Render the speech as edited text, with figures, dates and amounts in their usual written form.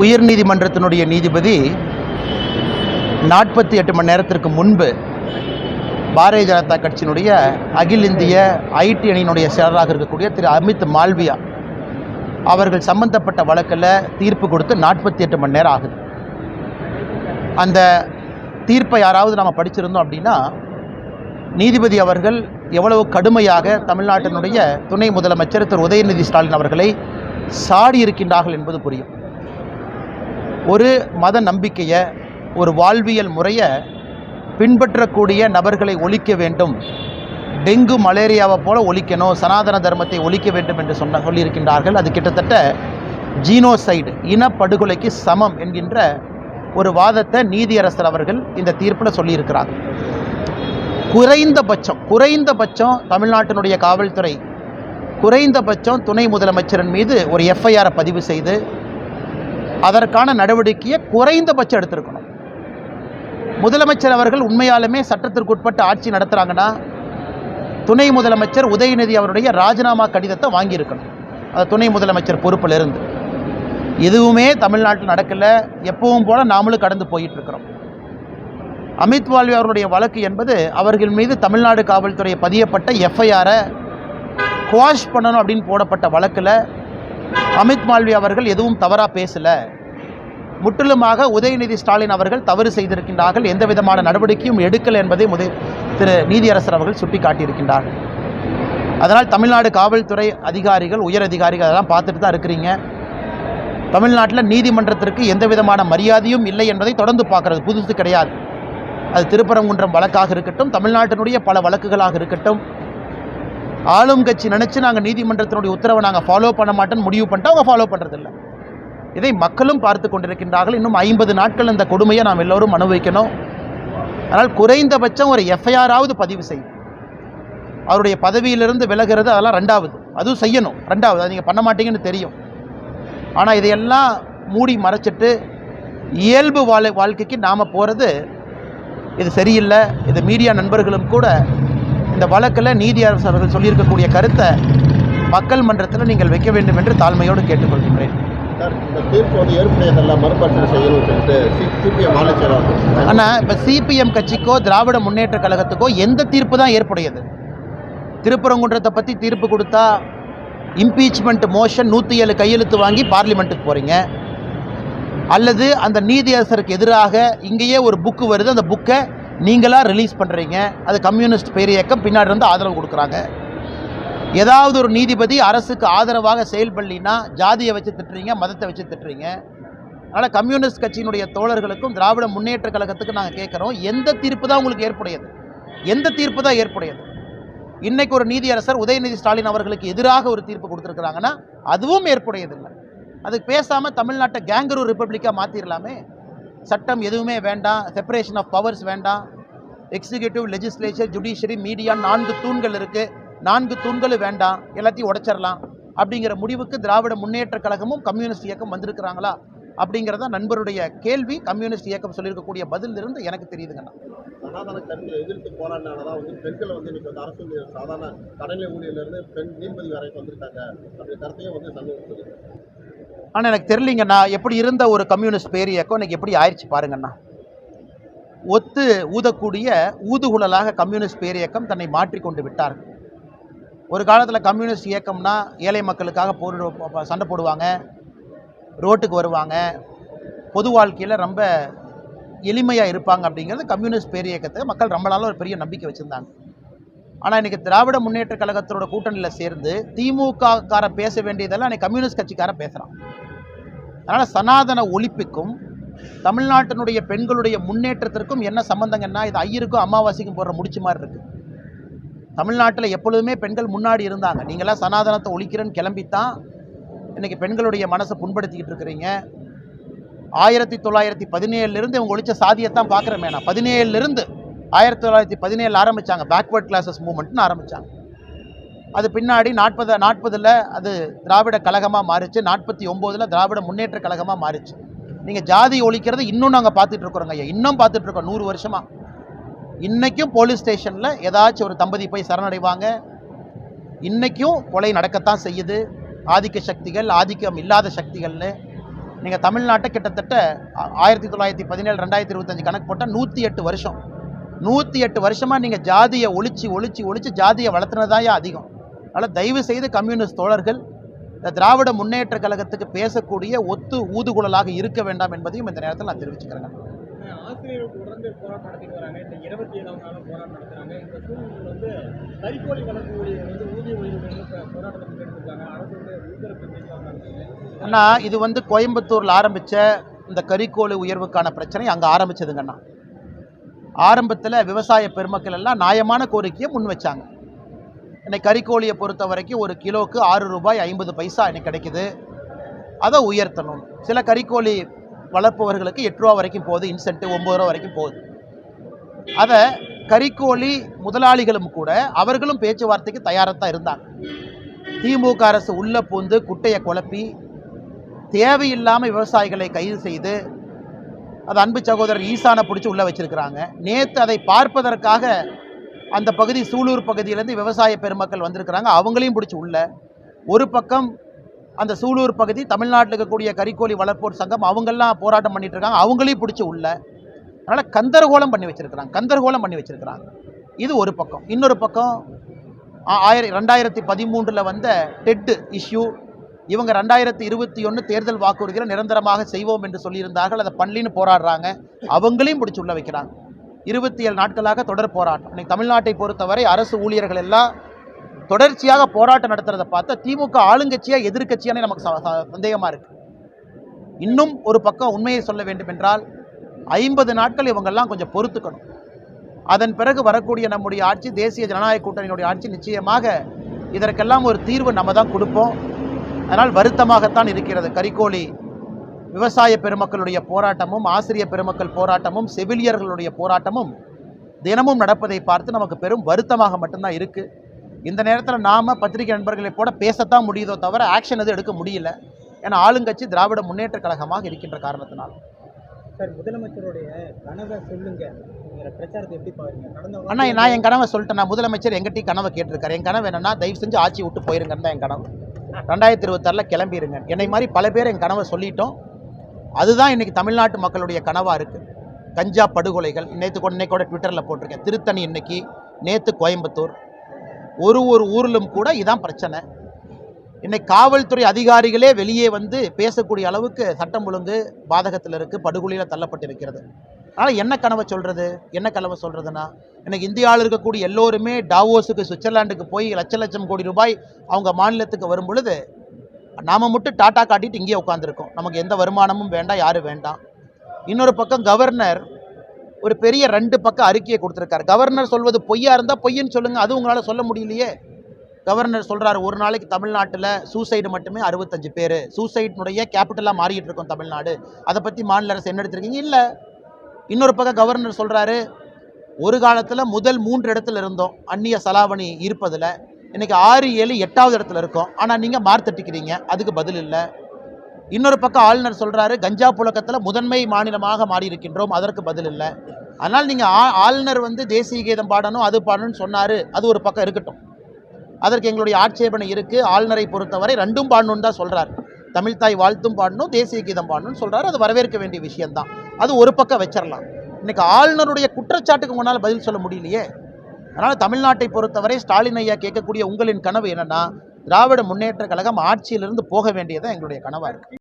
உயர்நீதிமன்றத்தினுடைய நீதிபதி 48 மணி நேரத்திற்கு முன்பு பாரதிய ஜனதா கட்சியினுடைய அகில இந்திய ஐடி அணியினுடைய செயலராக இருக்கக்கூடிய திரு அமித் மால்வியா அவர்கள் சம்பந்தப்பட்ட வழக்கில் தீர்ப்பு கொடுத்து 48 மணி நேரம் ஆகுது. அந்த தீர்ப்பை யாராவது நாம் படிச்சிருந்தோம் அப்படின்னா, நீதிபதி அவர்கள் எவ்வளவு கடுமையாக தமிழ்நாட்டினுடைய துணை முதலமைச்சர் திரு உதயநிதி ஸ்டாலின் அவர்களை சாடி இருக்கின்றார்கள் என்பது புரியும். ஒரு மத நம்பிக்கையை, ஒரு வாழ்வியல் முறையை பின்பற்றக்கூடிய நபர்களை ஒழிக்க வேண்டும், டெங்கு மலேரியாவை போல ஒழிக்கணும், சனாதன தர்மத்தை ஒழிக்க வேண்டும் என்று சொல்லியிருக்கின்றார்கள். அது கிட்டத்தட்ட ஜீனோசைடு, இனப்படுகொலைக்கு சமம் என்கின்ற ஒரு வாதத்தை நீதியரசர் அவர்கள் இந்த தீர்ப்பில் சொல்லியிருக்கிறாங்க. குறைந்தபட்சம் தமிழ்நாட்டினுடைய காவல்துறை குறைந்தபட்சம் துணை முதலமைச்சரின் மீது ஒரு எஃப்ஐஆரை பதிவு செய்து அதற்கான நடவடிக்கையை குறைந்தபட்சம் எடுத்திருக்கணும். முதலமைச்சர் அவர்கள் உண்மையாலுமே சட்டத்திற்குட்பட்ட ஆட்சி நடத்துகிறாங்கன்னா துணை முதலமைச்சர் உதயநிதி அவருடைய ராஜினாமா கடிதத்தை வாங்கியிருக்கணும். அது துணை முதலமைச்சர் பொறுப்பில் இருந்து எதுவுமே தமிழ்நாட்டில் நடக்கலை. எப்பவும் போல நாமளும் கடந்து போயிட்டுருக்கிறோம். அமித் மால்வியா அவருடைய வழக்கு என்பது அவர்கள் மீது தமிழ்நாடு காவல்துறை பதியப்பட்ட எஃப்ஐஆரை குவாஷ் பண்ணணும் அப்படின்னு போடப்பட்ட வழக்கில் அமித் மால்வியா அவர்கள் எதுவும் தவறாக பேசலை, முற்றிலுமாக உதயநிதி ஸ்டாலின் அவர்கள் தவறு செய்திருக்கின்றார்கள், எந்த விதமான நடவடிக்கையும் எடுக்கலை என்பதை திரு நீதியரசர் அவர்கள் சுட்டிக்காட்டியிருக்கின்றார்கள். அதனால் தமிழ்நாடு காவல்துறை அதிகாரிகள், உயர் அதிகாரிகள் அதெல்லாம் பார்த்துட்டு தான் இருக்கிறீங்க. தமிழ்நாட்டில் நீதிமன்றத்திற்கு எந்த விதமான மரியாதையும் இல்லை என்பதை தொடர்ந்து பார்க்குறது புதுசு கிடையாது. அது திருப்பரங்குன்றம் வழக்காக இருக்கட்டும், தமிழ்நாட்டினுடைய பல வழக்குகளாக இருக்கட்டும், ஆளும் கட்சி நினச்சி நாங்கள் நீதிமன்றத்தினுடைய உத்தரவை நாங்கள் ஃபாலோ பண்ண மாட்டோன்னு முடிவு பண்ணிட்டு அவங்க ஃபாலோ பண்ணுறதில்லை. இதை மக்களும் பார்த்து கொண்டிருக்கின்றார்கள். இன்னும் 50 நாட்கள் இந்த கொடுமையை நாம் எல்லோரும் அனுபவிக்கணும். அதனால் குறைந்தபட்சம் ஒரு எஃப்ஐஆராவது பதிவு செய்யும். அவருடைய பதவியிலிருந்து விலகிறது அதெல்லாம் ரெண்டாவது, அதுவும் செய்யணும். ரெண்டாவது அது நீங்கள் பண்ண மாட்டீங்கன்னு தெரியும். ஆனால் இதையெல்லாம் மூடி மறைச்சிட்டு இயல்பு வாழ்க்கைக்கு நாம் போகிறது இது சரியில்லை. இது மீடியா நண்பர்களும் கூட இந்த வழக்கில் நீதியரசர்கள் சொல்லியிருக்கக்கூடிய கருத்தை மக்கள் மன்றத்தில் நீங்கள் வைக்க வேண்டும் என்று தாழ்மையோடு கேட்டுக்கொள்கின்றேன். ஆனால் இப்போ சிபிஎம் கட்சிக்கோ திராவிட முன்னேற்ற கழகத்துக்கோ எந்த தீர்ப்பு தான் ஏற்புடையது? திருப்பரங்குன்றத்தை பற்றி தீர்ப்பு கொடுத்தா இம்பீச்மெண்ட் மோஷன் 107 கையெழுத்து வாங்கி பார்லிமெண்ட்டுக்கு போகிறீங்க, அல்லது அந்த நீதியரசருக்கு எதிராக இங்கேயே ஒரு புக்கு வருது, அந்த புக்கை நீங்களாக ரிலீஸ் பண்ணுறீங்க, அது கம்யூனிஸ்ட் பேரியக்கம் பின்னாடி இருந்து ஆதரவு கொடுக்குறாங்க. ஏதாவது ஒரு நீதிபதி அரசுக்கு ஆதரவாக செயல்படலினா ஜாதியை வச்சு திட்டுறீங்க, மதத்தை வச்சு திட்டுறீங்க. அதனால் கம்யூனிஸ்ட் கட்சியினுடைய தோழர்களுக்கும் திராவிட முன்னேற்ற கழகத்துக்கு நாங்கள் கேட்குறோம், எந்த தீர்ப்பு தான் உங்களுக்கு ஏற்புடையது? எந்த தீர்ப்பு தான் ஏற்புடையது? இன்றைக்கு ஒரு நீதியரசர் உதயநிதி ஸ்டாலின் அவர்களுக்கு எதிராக ஒரு தீர்ப்பு கொடுத்துருக்குறாங்கன்னா அதுவும் ஏற்புடையதில்லை. அதுக்கு பேசாமல் தமிழ்நாட்டை கேங்கரூ ரிப்பப்ளிக்காக மாற்றிடலாமே. சட்டம் எதுவுமே வேண்டாம், செப்பரேஷன் ஆஃப் பவர்ஸ் வேண்டாம், எக்ஸிக்யூட்டிவ், லெஜிஸ்லேச்சர், ஜுடிஷியரி, மீடியா 4 தூண்கள் இருக்குது, 4 தூண்களும் வேண்டாம், எல்லாத்தையும் உடைச்சிடலாம் அப்படிங்கிற முடிவுக்கு திராவிட முன்னேற்ற கழகமும் கம்யூனிஸ்ட் இயக்கம் வந்திருக்கிறாங்களா அப்படிங்கிறத நண்பருடைய கேள்வி. கம்யூனிஸ்ட் இயக்கம் சொல்லியிருக்கக்கூடிய பதில் இருந்து எனக்கு தெரியுதுங்கண்ணா. சனாதன கருத்தை எதிர்த்து போராடினாலதான் பெண்களை இன்னைக்கு அரசு சாதாரண கடநிலை ஊழியர்லேருந்து பெண் நீதிபதி வரைக்கும் வந்திருக்காங்க அப்படி கருத்தையும் சந்தேகம். ஆனால் எனக்கு தெரியலிங்கண்ணா, எப்படி இருந்த ஒரு கம்யூனிஸ்ட் பேர் இயக்கம் இன்னைக்கு எப்படி ஆயிடுச்சு பாருங்கண்ணா. ஒத்து ஊதக்கூடிய ஊதுகுழலாக கம்யூனிஸ்ட் பேர் இயக்கம் தன்னை மாற்றிக்கொண்டு விட்டார்கள். ஒரு காலத்தில் கம்யூனிஸ்ட் இயக்கம்னா ஏழை மக்களுக்காக சண்டை போடுவாங்க, ரோட்டுக்கு வருவாங்க, பொது வாழ்க்கையில் ரொம்ப எளிமையாக இருப்பாங்க. அப்படிங்கிறது கம்யூனிஸ்ட் பேர் இயக்கத்தை மக்கள் ரொம்ப நாளும் ஒரு பெரிய நம்பிக்கை வச்சுருந்தாங்க. ஆனால் இன்றைக்கி திராவிட முன்னேற்ற கழகத்தோட கூட்டணியில் சேர்ந்து திமுககார பேச வேண்டியதெல்லாம் இன்றைக்கி கம்யூனிஸ்ட் காரன் பேசுகிறான். அதனால் சனாதன ஒழிப்புக்கும் தமிழ்நாட்டினுடைய பெண்களுடைய முன்னேற்றத்திற்கும் என்ன சம்பந்தங்கன்னா, இது ஐயருக்கும் அமாவாசைக்கும் போடுற முடிச்சு மாதிரி இருக்குது. தமிழ்நாட்டில் எப்பொழுதுமே பெண்கள் முன்னாடி இருந்தாங்க. நீங்களாம் சனாதனத்தை ஒழிக்கிறேன்னு கிளம்பித்தான் இன்றைக்கி பெண்களுடைய மனசை புண்படுத்திக்கிட்டு இருக்கிறீங்க. 1917 இவங்க ஒழிச்ச சாதியத்தான் பார்க்குறேன். 17 1917 ஆரம்பித்தாங்க, பேக்வர்ட் கிளாஸஸ் மூவ்மெண்ட்னு ஆரம்பித்தாங்க. அது பின்னாடி 40 அது திராவிட கழகமாக மாறிச்சு, 49 திராவிட முன்னேற்ற கழகமாக மாறிச்சு. நீங்கள் ஜாதி ஒழிக்கிறது இன்னும் நாங்கள் பார்த்துட்ருக்குறோங்க ஐயா, இன்னும் பார்த்துட்ருக்கோம் 100 வருஷமாக. இன்றைக்கும் போலீஸ் ஸ்டேஷனில் ஏதாச்சும் ஒரு தம்பதி போய் சரணடைவாங்க. இன்றைக்கும் கொலை நடக்கத்தான் செய்யுது. ஆதிக்க சக்திகள், ஆதிக்கம் இல்லாத சக்திகள்னு நீங்கள் தமிழ்நாட்டை கிட்டத்தட்ட 1917 2025 கணக்கு போட்டால் 108 வருஷம் 108 வருஷமாக நீங்கள் ஜாதியை ஒழிச்சு ஜாதியை வளர்த்துனதாயா அதிகம். அதனால் தயவு செய்து கம்யூனிஸ்ட் தோழர்கள் இந்த திராவிட முன்னேற்ற கழகத்துக்கு பேசக்கூடிய ஊதுகுழலாக இருக்க வேண்டாம் என்பதையும் இந்த நேரத்தில் நான் தெரிவிச்சுக்கிறேன். ஆசிரியர்கள் தொடர்ந்து போராட்டம் நடத்திட்டு வராங்க. இந்த 27ஆம் நாளும் போராட்டம் நடத்துறாங்க. இந்த சூழ்நிலையில் கறிக்கோழி வளர்ப்பு ஊழியர்கள் ஊதிய உயர்வு போராட்டத்தை முன்னெடுத்திருக்காங்க. அரசு உத்தரவு. அண்ணா, இது கோயம்புத்தூரில் ஆரம்பித்த இந்த கறிக்கோழி உயர்வுக்கான பிரச்சனை அங்கே ஆரம்பிச்சதுங்கண்ணா. ஆரம்பத்தில் விவசாய பெருமக்கள் எல்லாம் நியாயமான கோரிக்கையை முன் வச்சாங்க. இன்னைக்கு கறிக்கோழியை பொறுத்த வரைக்கும் ஒரு கிலோவுக்கு ₹6.50 இன்னைக்கு கிடைக்குது. அதை உயர்த்தணும். சில கறிக்கோழி வளர்ப்பவர்களுக்கு ₹8 வரைக்கும் போகுது, இன்சென்டிவ் ₹9 வரைக்கும் போகுது. அதை கறிக்கோழி முதலாளிகளும் கூட அவர்களும் பேச்சுவார்த்தைக்கு தயாராக தான் இருந்தாங்க. திமுக அரசு உள்ளே பூந்து குட்டையை குழப்பி தேவையில்லாமல் விவசாயிகளை கைது செய்து அது அன்பு சகோதரர் ஈசானை பிடிச்சி உள்ளே வச்சிருக்கிறாங்க. நேற்று அதை பார்ப்பதற்காக அந்த பகுதி சூலூர் பகுதியிலேருந்து விவசாய பெருமக்கள் வந்திருக்கிறாங்க. அவங்களையும் பிடிச்சி உள்ள ஒரு பக்கம் அந்த சூலூர் பகுதி தமிழ்நாட்டில் இருக்கக்கூடிய கறிக்கோழி வளர்ப்போர் சங்கம் அவங்கெல்லாம் போராட்டம் பண்ணிட்டு இருக்காங்க. அவங்களையும் பிடிச்சி உள்ள. அதனால் கந்தரகோலம் பண்ணி வச்சிருக்கிறாங்க. இது ஒரு பக்கம். இன்னொரு பக்கம் 2013 வந்த டெட் இஷ்யூ. இவங்க 2021 தேர்தல் வாக்குறுதிகளை நிரந்தரமாக செய்வோம் என்று சொல்லியிருந்தார்கள். அதை பண்ணலின்னு போராடுறாங்க. அவங்களையும் பிடிச்சி உள்ள வைக்கிறாங்க. 27 நாட்களாக தொடர் போராட்டம். இன்னைக்கு தமிழ்நாட்டை பொறுத்தவரை அரசு ஊழியர்கள் எல்லாம் தொடர்ச்சியாக போராட்டம் நடத்துறதை பார்த்தா திமுக ஆளுங்கட்சியாக எதிர்கட்சியானே நமக்கு சந்தேகமாக இருக்குது. இன்னும் ஒரு பக்கம் உண்மையை சொல்ல வேண்டும் என்றால் 50 நாட்கள் இவங்கெல்லாம் கொஞ்சம் பொறுத்துக்கணும். அதன் பிறகு வரக்கூடிய நம்முடைய ஆட்சி, தேசிய ஜனநாயக கூட்டணியினுடைய ஆட்சி, நிச்சயமாக இதற்கெல்லாம் ஒரு தீர்வு நம்ம தான் கொடுப்போம். அதனால் வருத்தமாகத்தான் இருக்கிறது. கறிக்கோழி விவசாய பெருமக்களுடைய போராட்டமும், ஆசிரியர் பெருமக்கள் போராட்டமும், செவிலியர்களுடைய போராட்டமும் தினமும் நடப்பதை பார்த்து நமக்கு பெரும் வருத்தமாக மட்டும்தான் இருக்குது. இந்த நேரத்தில் நாம் பத்திரிகை நண்பர்களை போட பேசத்தான் முடியுதோ தவிர ஆக்ஷன் எதுவும் எடுக்க முடியல. ஏன்னா ஆளுங்கட்சி திராவிட முன்னேற்ற கழகமாக இருக்கின்ற காரணத்தினால். சார், முதலமைச்சருடைய கனவை சொல்லுங்க. பிரச்சாரத்தை எப்படி பாருங்க? அண்ணா, நான் என் கனவை சொல்லிட்டேன். நான் முதலமைச்சர் எங்கிட்ட கனவை கேட்டிருக்காரு. என் கனவு என்னன்னா, தயவு செஞ்சு ஆட்சி விட்டு போயிருங்கன்னு தான் என் கனவு. 2026 கிளம்பிடுங்க. என்னை மாதிரி பல பேர் என் கனவை சொல்லிட்டோம். அதுதான் இன்றைக்கி தமிழ்நாட்டு மக்களுடைய கனவாக இருக்குது. கஞ்சா படுகொலைகள் இன்னைக்கூட ட்விட்டரில் போட்டிருக்கேன். திருத்தணி இன்னைக்கு, நேற்று கோயம்புத்தூர், ஒரு ஊரிலும் கூட இதான் பிரச்சனை. இன்னைக்கு காவல்துறை அதிகாரிகளே வெளியே வந்து பேசக்கூடிய அளவுக்கு சட்டம் ஒழுங்கு பாதகத்தில் இருக்குது, படுகொலையில் தள்ளப்பட்டிருக்கிறது. அதனால் என்ன கனவை சொல்கிறதுனா, இன்னைக்கு இந்தியாவில் இருக்கக்கூடிய எல்லோருமே டாவோஸுக்கு, சுவிட்சர்லாண்டுக்கு போய் லட்சம் கோடி ரூபாய் அவங்க மாநிலத்துக்கு வரும் பொழுது நாம் மட்டும் டாட்டா காட்டிட்டு இங்கேயே உட்காந்துருக்கோம். நமக்கு எந்த வருமானமும் வேண்டாம், யாரும் வேண்டாம். இன்னொரு பக்கம் கவர்னர் ஒரு பெரிய 2 பக்கம் அறிக்கையை கொடுத்துருக்காரு. கவர்னர் சொல்வது பொய்யா இருந்தால் பொய்ன்னு சொல்லுங்கள், அது உங்களால் சொல்ல முடியலையே. கவர்னர் சொல்கிறார், ஒரு நாளைக்கு தமிழ்நாட்டில் சூசைடு மட்டுமே 65 பேர். சூசைட்னுடைய கேபிட்டலாக மாறிட்டு இருக்கோம் தமிழ்நாடு. அதை பற்றி மாநில அரசு என்ன எடுத்திருக்கீங்க? இல்லை. இன்னொரு பக்கம் கவர்னர் சொல்கிறாரு, ஒரு காலத்தில் முதல் 3 இடத்துல இருந்தோம் அந்நிய செலாவணி இருப்பதில். இன்றைக்கி 6, 7, 8வது இடத்துல இருக்கோம். ஆனால் நீங்கள் மார்த்தட்டிக்கிறீங்க, அதுக்கு பதில் இல்லை. இன்னொரு பக்கம் ஆளுநர் சொல்கிறாரு, கஞ்சா புழக்கத்தில் முதன்மை மாநிலமாக மாறி இருக்கின்றோம், அதற்கு பதில் இல்லை. அதனால் நீங்கள் ஆளுநர் தேசிய கீதம் பாடணும், அது பாடணும்னு சொன்னார், அது ஒரு பக்கம் இருக்கட்டும். அதற்கு எங்களுடைய ஆட்சேபனை இருக்குது. ஆளுநரை பொறுத்தவரை 2ம் பாடணுன்னு தான் சொல்கிறார். தமிழ்தாய் வாழ்த்தும் பாடணும், தேசிய கீதம் பாடணும்னு சொல்கிறார். அது வரவேற்க வேண்டிய விஷயம்தான். அது ஒரு பக்கம் வச்சிடலாம். இன்றைக்கி ஆளுநருடைய குற்றச்சாட்டுக்கு முன்னால் பதில் சொல்ல முடியலையே. அதனால் தமிழ்நாட்டை பொறுத்தவரை ஸ்டாலின் ஐயா கேட்கக்கூடிய உங்களின் கனவு என்னென்னா, திராவிட முன்னேற்ற கழகம் ஆட்சியிலிருந்து போக வேண்டியதான் எங்களுடைய கனவாக இருக்குது.